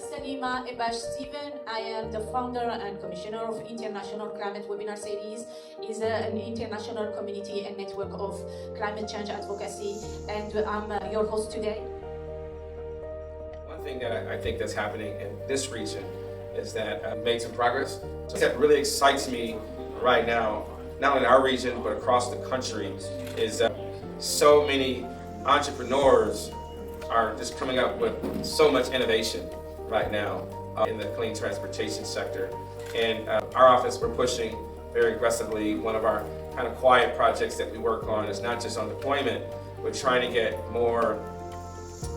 Salima Ebash Steven. I am the founder and commissioner of International Climate Webinar Series. Is an international community and network of climate change advocacy, and I'm your host today. One thing that I think that's happening in this region is that we made some progress. So that really excites me right now, not only in our region, but across the country, is so many entrepreneurs are just coming up with so much innovation right now in the clean transportation sector. And our office, we're pushing very aggressively. One of our kind of quiet projects that we work on is not just on deployment, we're trying to get more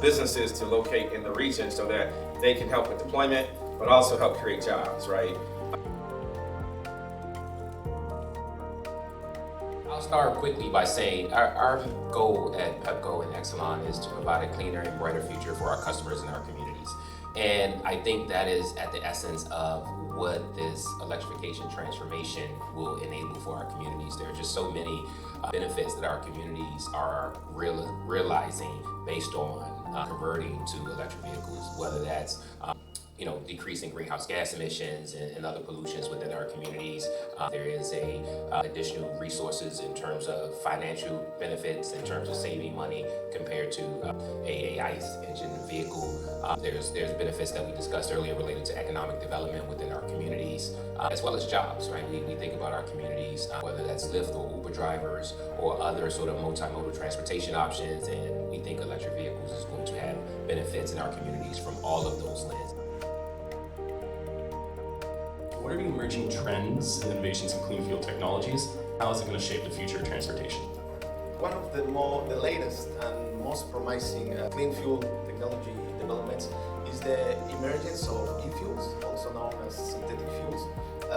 businesses to locate in the region so that they can help with deployment, but also help create jobs, right? I'll start quickly by saying our goal at PepCo and Exelon is to provide a cleaner and brighter future for our customers and our communities. And I think that is at the essence of what this electrification transformation will enable for our communities. There are just so many benefits that our communities are realizing based on converting to electric vehicles, whether that's decreasing greenhouse gas emissions and other pollutions within our communities. There is additional resources in terms of financial benefits, in terms of saving money compared to a ICE engine vehicle. There's benefits that we discussed earlier related to economic development within our communities, as well as jobs, right? We think about our communities, whether that's Lyft or Uber drivers or other sort of multimodal transportation options, and we think electric vehicles is going to have benefits in our communities from all of those lenses. What are the emerging trends and innovations in clean fuel technologies? How is it going to shape the future of transportation? One of the latest and most promising clean fuel technology developments is the emergence of e-fuels, also known as synthetic fuels.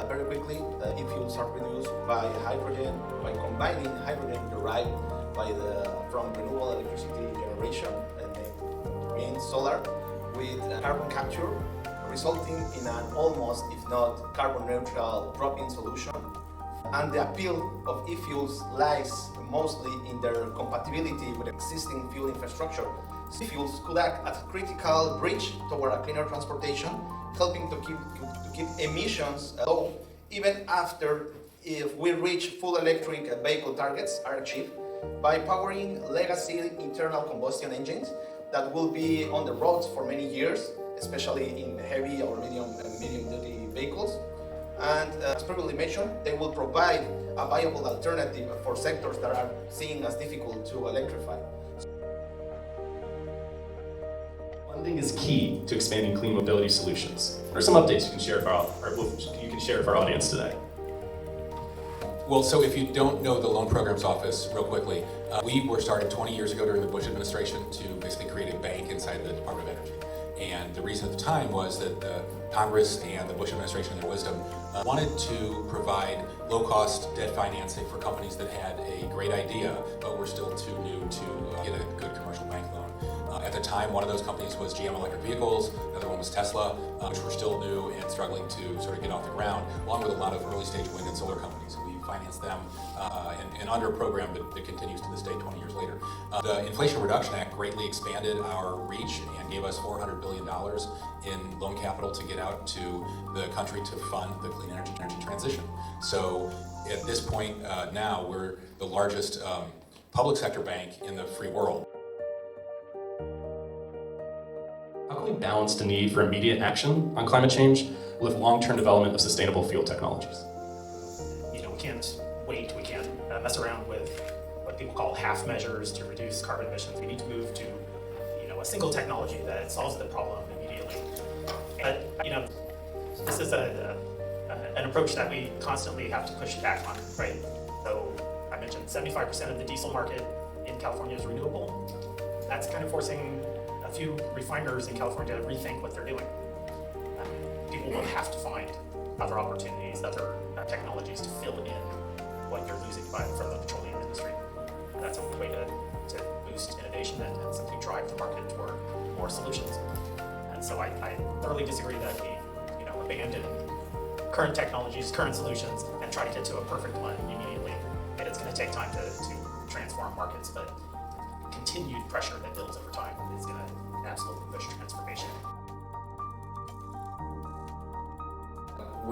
Very quickly, e-fuels are produced by hydrogen, by combining hydrogen derived from renewable electricity generation and wind, solar, with carbon capture, resulting in an almost, if not carbon neutral drop-in solution. And the appeal of e-fuels lies mostly in their compatibility with existing fuel infrastructure. E-fuels could act as a critical bridge toward a cleaner transportation, helping to keep emissions low even after if we reach full electric vehicle targets are achieved by powering legacy internal combustion engines that will be on the roads for many years, especially in heavy or medium-duty vehicles. And as previously mentioned, they will provide a viable alternative for sectors that are seen as difficult to electrify. Funding is key to expanding clean mobility solutions. What are some updates you can share with our audience today? Well, so if you don't know the Loan Programs Office, real quickly, we were started 20 years ago during the Bush administration to basically create a bank inside the Department of Energy. And the reason at the time was that the Congress and the Bush administration, in their wisdom, wanted to provide low-cost debt financing for companies that had a great idea, but were still too new to get a good commercial bank loan. At the time, one of those companies was GM Electric Vehicles, another one was Tesla, which were still new and struggling to sort of get off the ground, along with a lot of early-stage wind and solar companies. We financed them and under a program that continues to this day 20 years later. The Inflation Reduction Act greatly expanded our reach and gave us $400 billion in loan capital to get out to the country to fund the clean energy transition. So at this point now, we're the largest public sector bank in the free world. How can we balance the need for immediate action on climate change with long-term development of sustainable fuel technologies? We can't wait, we can't mess around with what people call half measures to reduce carbon emissions. We need to move to a single technology that solves the problem immediately. But this is an approach that we constantly have to push back on, right? So I mentioned 75% of the diesel market in California is renewable. That's kind of forcing a few refiners in California to rethink what they're doing. People will have to find other opportunities, other technologies to fill in what you're losing from the petroleum industry. And that's a way to boost innovation and simply drive the market toward more solutions. And so I thoroughly disagree that we abandon current technologies, current solutions, and try to get to a perfect one immediately. And it's going to take time to transform markets, but continued pressure that builds over time is going to absolutely push transformation.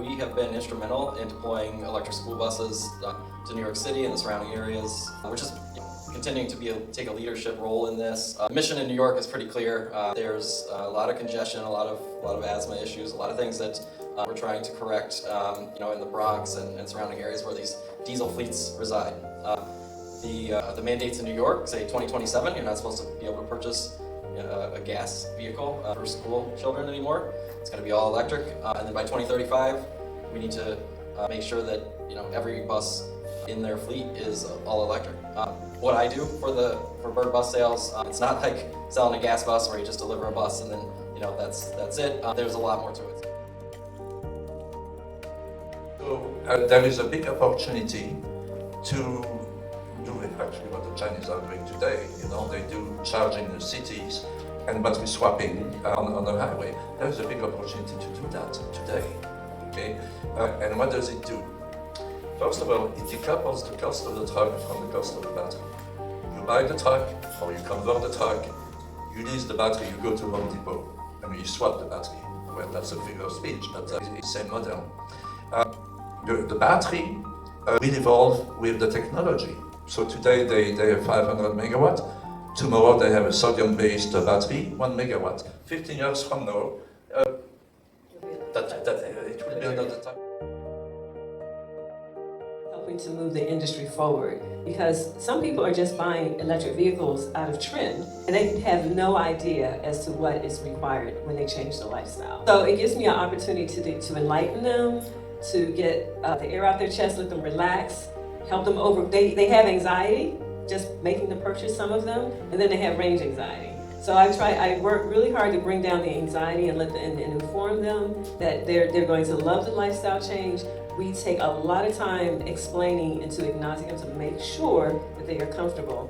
we have been instrumental in deploying electric school buses to New York City and the surrounding areas. We're just continuing to take a leadership role in this. The mission in New York is pretty clear. There's a lot of congestion, a lot of asthma issues, a lot of things that we're trying to correct, in the Bronx and surrounding areas where these diesel fleets reside. The mandates in New York say 2027, you're not supposed to be able to purchase a gas vehicle for school children anymore. It's going to be all electric, and then by 2035, we need to make sure that every bus in their fleet is all electric. What I do for Bird Bus Sales, it's not like selling a gas bus where you just deliver a bus and then that's it. There's a lot more to it. So there is a big opportunity to do actually what the Chinese are doing today. They do charging in the cities and battery swapping on the highway. There is a big opportunity to do that today. Okay, and what does it do? First of all, it decouples the cost of the truck from the cost of the battery. You buy the truck, or you convert the truck, you lease the battery, you go to Home Depot, and you swap the battery. Well, that's a figure of speech, but it's the same model. The battery will evolve with the technology. So today they have 500 megawatt. Tomorrow they have a sodium-based battery, 1 megawatt. 15 years from now, it will be another time. Helping to move the industry forward, because some people are just buying electric vehicles out of trend and they have no idea as to what is required when they change the lifestyle. So it gives me an opportunity to enlighten them, to get the air out their chest, let them relax, help them over. They have anxiety just making the purchase, some of them, and then they have range anxiety. So I work really hard to bring down the anxiety and and inform them that they're going to love the lifestyle change. We take a lot of time explaining and to acknowledge them to make sure that they are comfortable